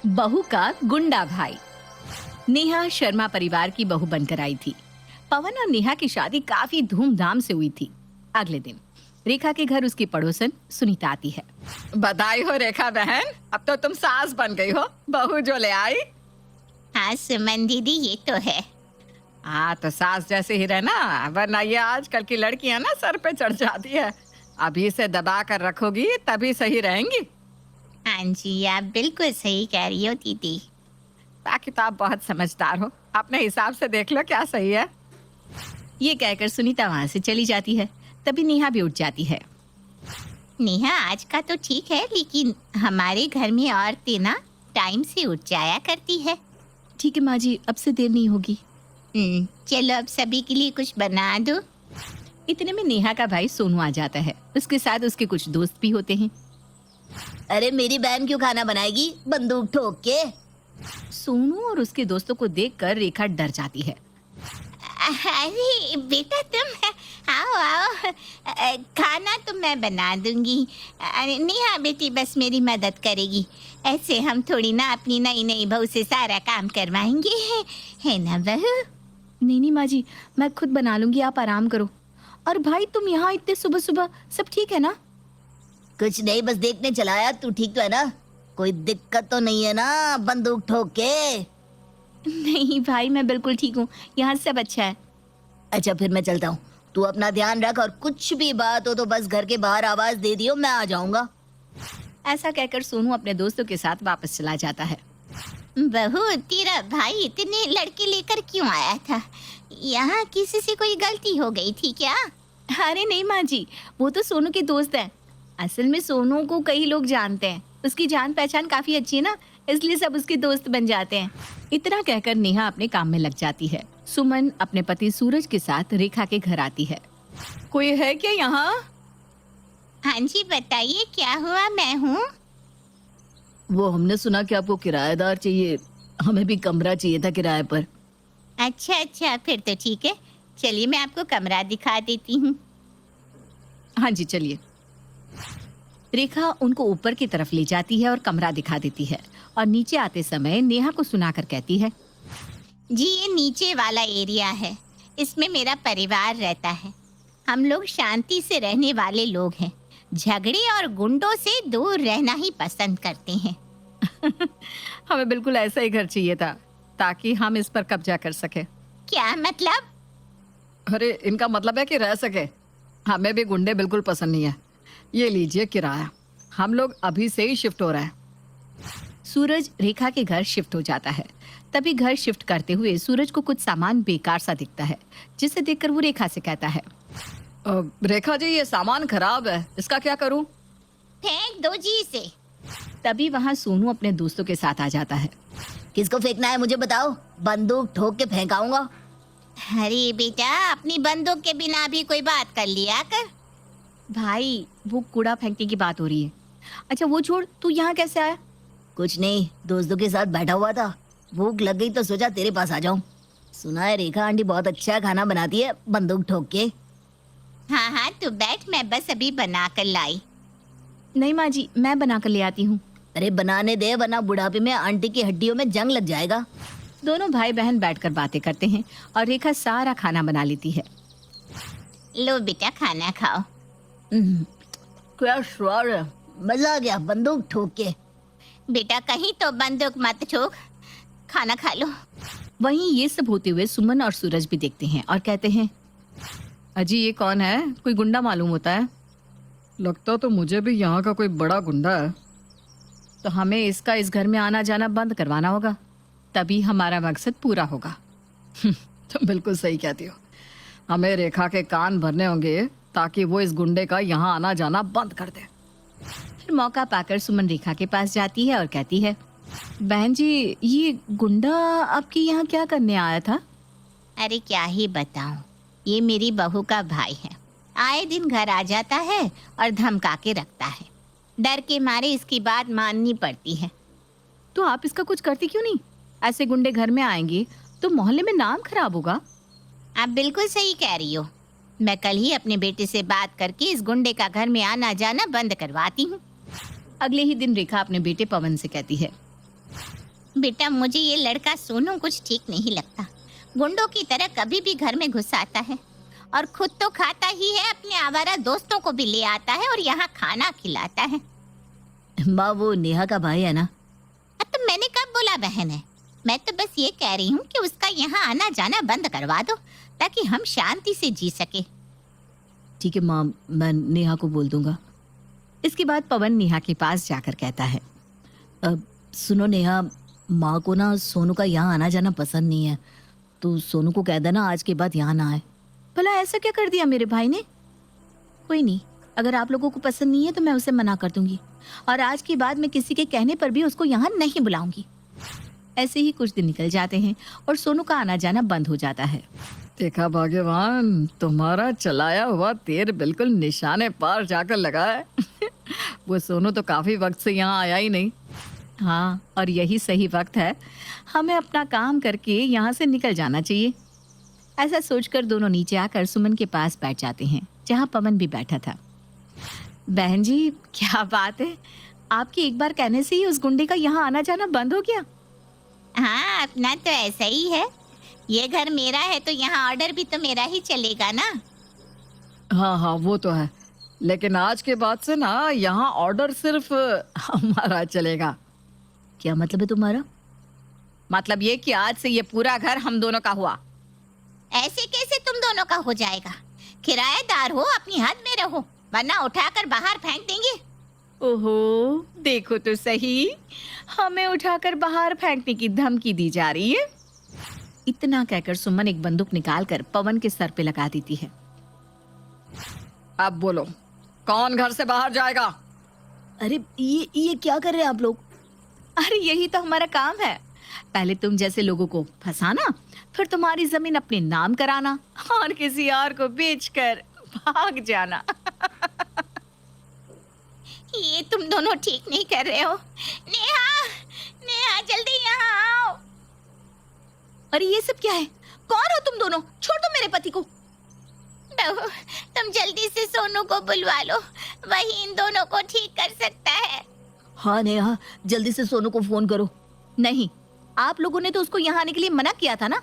बहू का गुंडा भाई। नेहा शर्मा परिवार की बहू बनकर आई थी। पवन और नेहा की शादी काफी धूमधाम से हुई थी। अगले दिन रेखा के घर उसकी पड़ोसन सुनीता आती है। बधाई हो रेखा बहन, अब तो तुम सास बन गई हो, बहू जो ले आई। हाँ सुमन दीदी, ये तो है। हाँ तो सास जैसे ही रहना, वरना ये आजकल की लड़कियां ना सर पे चढ़ जाती है। अभी से दबा कर रखोगी तभी सही रहेंगी। हाँ जी, आप बिल्कुल सही कह रही हो दीदी। बाकी तो आप बहुत समझदार हो, अपने हिसाब से देख लो क्या सही है। ये कहकर सुनीता वहां से चली जाती है। तभी नेहा भी उठ जाती है। नेहा, आज का तो ठीक है, लेकिन हमारे घर में औरतें ना टाइम से उठ जाया करती है। ठीक है माँ जी, अब से देर नहीं होगी। चलो अब सभी के लिए कुछ बना दो। इतने में नेहा का भाई सोनू आ जाता है। उसके साथ उसके कुछ दोस्त भी होते हैं। अरे मेरी बहन क्यों खाना बनाएगी बंदूक ठोक के? सोनू और उसके दोस्तों को देखकर रेखा डर जाती है। अरे बेटा तुम आओ आओ, खाना तो मैं बना दूंगी। अरे नेहा बेटी बस मेरी मदद करेगी। ऐसे हम थोड़ी ना अपनी नई नई बहू से सारा काम करवाएंगे, है ना बहू? नहीं माँ जी, मैं खुद बना लूंगी, आप आराम करो। और भाई तुम यहाँ इतने सुबह सुबह, सब ठीक है ना? कुछ नहीं, बस देखने चलाया। तू ठीक तो है ना? कोई दिक्कत तो नहीं है ना बंदूक ठोक के? नहीं भाई, मैं बिल्कुल ठीक हूँ, यहाँ सब अच्छा है। अच्छा फिर मैं चलता हूँ, तू अपना ध्यान रख और कुछ भी बात हो तो बस घर के बाहर आवाज दे दियो, मैं आ जाऊंगा। ऐसा कहकर सोनू अपने दोस्तों के साथ वापस चला जाता है। बहू, तेरा भाई इतने लड़के लेकर क्यों आया था? यहाँ किसी से कोई गलती हो गई थी क्या? अरे नहीं माँ जी, वो तो सोनू के दोस्त हैं। असल में सोनू को कई लोग जानते हैं, उसकी जान पहचान काफी अच्छी है ना, इसलिए सब उसके दोस्त बन जाते हैं। इतना कहकर नेहा अपने काम में लग जाती है। सुमन अपने पति सूरज के साथ रेखा के घर आती है। कोई है क्या यहाँ? हाँ जी बताइए, क्या हुआ? मैं हूँ। वो हमने सुना कि आपको किराएदार चाहिए, हमें भी कमरा चाहिए था किराए पर। अच्छा, फिर तो ठीक है। चलिए मैं आपको कमरा दिखा देती हूँ। हाँ जी चलिए। रेखा उनको ऊपर की तरफ ले जाती है और कमरा दिखा देती है, और नीचे आते समय नेहा को सुनाकर कहती है, जी ये नीचे वाला एरिया है, इसमें मेरा परिवार रहता है। हम लोग शांति से रहने वाले लोग हैं, झगड़े और गुंडों से दूर रहना ही पसंद करते हैं। हमें बिल्कुल ऐसा ही घर चाहिए था, ताकि हम इस पर कब्जा कर सके। क्या मतलब? अरे इनका मतलब है कि रह सके। हमें भी गुंडे बिल्कुल पसंद नहीं है। ये लीजिए किराया, हम लोग अभी से ही शिफ्ट हो रहे हैं। सूरज रेखा के घर शिफ्ट हो जाता है। तभी घर शिफ्ट करते हुए सूरज को कुछ सामान बेकार सा दिखता है, जिसे देखकर वो रेखा से कहता है, रेखा जी ये सामान खराब है, इसका क्या करूं? फेंक दो जी इसे। तभी वहाँ सोनू अपने दोस्तों के साथ आ जाता है। किसको फेंकना है मुझे बताओ, बंदूक ठोक के फेंकाऊंगा। अरे बेटा, अपनी बंदूक के बिना भी कोई बात कर लिया कर। भाई वो कूड़ा फेंकने की बात हो रही है। अच्छा वो छोड़, तू यहाँ कैसे आया? कुछ नहीं, दोस्तों के साथ बैठा हुआ था, भूख लग गई तो सोचा तेरे पास आ जाऊं। सुना है रेखा आंटी बहुत अच्छा खाना बनाती है बंदूक ठोक के। हाँ तू बैठ, मैं बस अभी बना कर लाई। नहीं माँ जी, मैं बना कर ले आती हूँ। अरे बनाने दे, वरना बुढ़ापे में आंटी की हड्डियों में जंग लग जाएगा। दोनों भाई बहन बैठकर बातें करते हैं और रेखा सारा खाना बना लेती है। लो बेटा खाना खाओ। क्या स्वाद है, मजा आ गया बंदूक ठोक के। बेटा कहीं तो बंदूक मत ठोक, खाना खा लो। वहीं ये सब होते हुए सुमन और सूरज भी देखते हैं और कहते हैं, अजी ये कौन है? कोई गुंडा मालूम होता है। लगता तो मुझे भी यहाँ का कोई बड़ा गुंडा है। तो हमें इसका इस घर में आना जाना बंद करवाना होगा, तभी हमारा मकसद पूरा होगा। तुम बिल्कुल सही कहती हो, हमें रेखा के कान भरने होंगे ताकि वो इस गुंडे का यहाँ आना जाना बंद कर दे। फिर मौका पाकर सुमन रेखा के पास जाती है और कहती है, बहन जी ये गुंडा आपके यहाँ क्या करने आया था? अरे क्या ही बताऊं, ये मेरी बहू का भाई है। आए दिन घर आ जाता है और धमका के रखता है। डर के मारे इसकी बात माननी पड़ती है। तो आप इसका कुछ करती क्यों नहीं? ऐसे गुंडे घर में आएंगे तो मोहल्ले में नाम खराब होगा। आप बिल्कुल सही कह रही हो। मैं कल ही अपने बेटे से बात करके इस गुंडे का घर में आना जाना बंद करवाती हूँ। अगले ही दिन रेखा अपने बेटे पवन से कहती है, बेटा मुझे ये लड़का सोनू कुछ ठीक नहीं लगता। गुंडों की तरह कभी भी घर में घुस आता है और खुद तो खाता ही है, अपने आवारा दोस्तों को भी ले आता है और यहाँ खाना खिलाता है। माँ वो नेहा का भाई है ना? अब तो मैंने कब बोला बहन है? मैं तो बस ये कह रही हूँ कि उसका यहाँ आना जाना बंद करवा दो ताकि हम शांति से जी सके। ठीक है माँ, मैं नेहा को बोल दूंगा। इसके बाद पवन नेहा के पास जाकर कहता है, सुनो नेहा, माँ को ना सोनू का यहाँ आना जाना पसंद नहीं है, तो सोनू को कह देना आज के बाद यहाँ ना आए। भला ऐसा क्या कर दिया मेरे भाई ने? कोई नहीं, अगर आप लोगों को पसंद नहीं है तो मैं उसे मना कर दूंगी और आज के बाद मैं किसी के कहने पर भी उसको यहाँ नहीं बुलाऊंगी। ऐसे ही कुछ दिन निकल जाते हैं और सोनू का आना जाना बंद हो जाता है। देखा भाग्यवान, तुम्हारा चलाया हुआ तीर बिल्कुल निशाने पार जाकर लगा है। वो सोनू तो काफी वक्त से यहाँ आया ही नहीं। हाँ, और यही सही वक्त है, हमें अपना काम करके यहाँ से निकल जाना चाहिए। ऐसा सोचकर दोनों नीचे आकर सुमन के पास बैठ जाते हैं जहाँ पवन भी बैठा था। बहन जी, क्या बात है, आपके एक बार कहने से ही उस गुंडे का यहाँ आना जाना बंद हो गया? हाँ, अपना तो ऐसा ही है। ये घर मेरा है तो यहाँ ऑर्डर भी तो मेरा ही चलेगा ना। हाँ हाँ, वो तो है, लेकिन आज के बाद से ना यहाँ ऑर्डर सिर्फ हमारा चलेगा। क्या मतलब है तुम्हारा? मतलब ये कि आज से ये पूरा घर हम दोनों का हुआ। ऐसे कैसे तुम दोनों का हो जाएगा? किराएदार हो, अपनी हद में रहो, वरना उठाकर बाहर फेंक देंगे। ओहो, देखो तो सही, हमें उठाकर बाहर फेंकने की धमकी दी जा रही है। इतना कहकर सुमन एक बंदूक निकालकर पवन के सर पे लगा देती है। अब बोलो, कौन घर से बाहर जाएगा? अरे ये क्या कर रहे हैं आप लोग? अरे यही तो हमारा काम है, पहले तुम जैसे लोगों को फंसाना, फिर तुम्हारी जमीन अपने नाम कराना और किसी और को बेचकर भाग जाना। ये तुम दोनों ठीक नहीं कर रहे हो। नेहा, नेहा जल्दी यहाँ आओ। अरे ये सब क्या है? कौन हो तुम दोनों? छोड़ दो मेरे पति को। बहू, तुम जल्दी से सोनू को बुलवा लो, वही इन दोनों को ठीक कर सकता है। हाँ नेहा, जल्दी से सोनू को फोन करो। नहीं, आप लोगों ने तो उसको यहाँ आने के लिए मना किया था ना।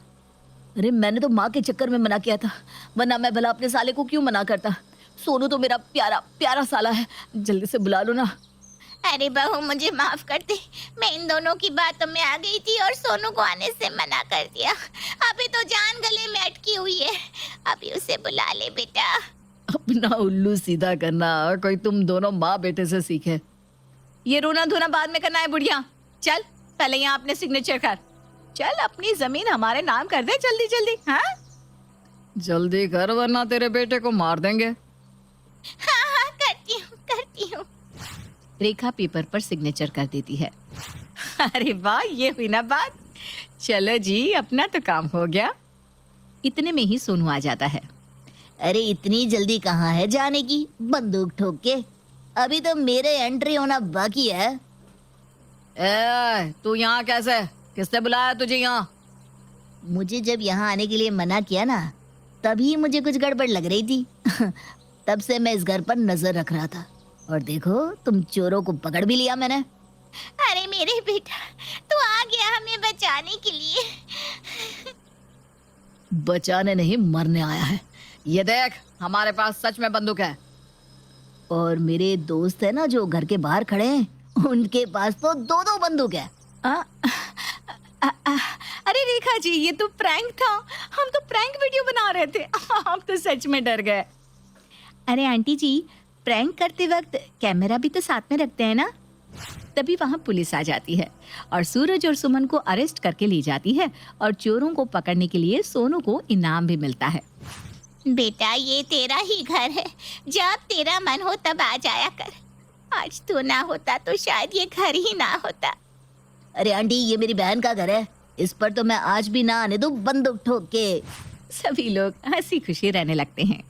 अरे मैंने तो माँ के चक्कर में मना किया था, वरना मैं भला अपने साले को क्यों मना करता। सोनू तो मेरा प्यारा प्यारा साला है, जल्दी से बुला लो ना। अरे बहू, मुझे माफ कर दे, मैं इन दोनों की बातों में आ गई थी और सोनू को आने से मना कर दिया। अभी तो जान गले में अटकी हुई है, अभी उसे बुला ले बेटा। अपना उल्लू सीधा करना कोई तुम दोनों माँ बेटे से सीखे। ये रोना धोना बाद में करना है बुढ़िया। चल पहले यहाँ अपने सिग्नेचर कर। चल, अपनी जमीन हमारे नाम कर दे जल्दी जल्दी। हाँ जल्दी कर, वरना तेरे बेटे को मार देंगे। हाँ हाँ, करती हूँ। रेखा पेपर पर सिग्नेचर कर देती है। अरे वाह, ये हुई ना बात। चलो जी, अपना तो काम हो गया। इतने में ही सोनू आ जाता है। अरे इतनी जल्दी कहाँ है जाने की, बंदूक ठोक के? अभी तो मेरे एंट्री होना बाकी है। तू यहाँ कैसे? किसने बुलाया तुझे यहाँ? मुझे जब यहाँ आने के लिए मना किया ना, तभी मुझे कुछ गड़बड़ लग रही थी। तब से मैं इस घर पर नजर रख रहा था, और देखो तुम चोरों को पकड़ भी लिया मैंने। अरे मेरे बेटा, तू आ गया हमें बचाने के लिए। बचाने नहीं, मरने आया है। ये देख, हमारे पास सच में बंदूक है। और मेरे दोस्त है ना जो घर के बाहर खड़े हैं, उनके पास तो दो दो बंदूक है। अरे रेखा जी, ये तो प्रैंक था। हम तो प्रैंक वीडियो बना रहे थे। आप तो सच में डर गए। अरे आंटी जी, प्रैंक करते वक्त कैमरा भी तो साथ में रखते हैं ना। तभी वहाँ पुलिस आ जाती है और सूरज और सुमन को अरेस्ट करके ले जाती है और चोरों को पकड़ने के लिए सोनू को इनाम भी मिलता है। बेटा, ये तेरा ही घर है, जब तेरा मन हो तब आ जाया कर। आज तू ना होता तो शायद ये घर ही ना होता। अरे आंटी, ये मेरी बहन का घर है, इस पर तो मैं आज भी ना आने दूं बंदूक ठोक के। सभी लोग हंसी खुशी रहने लगते हैं।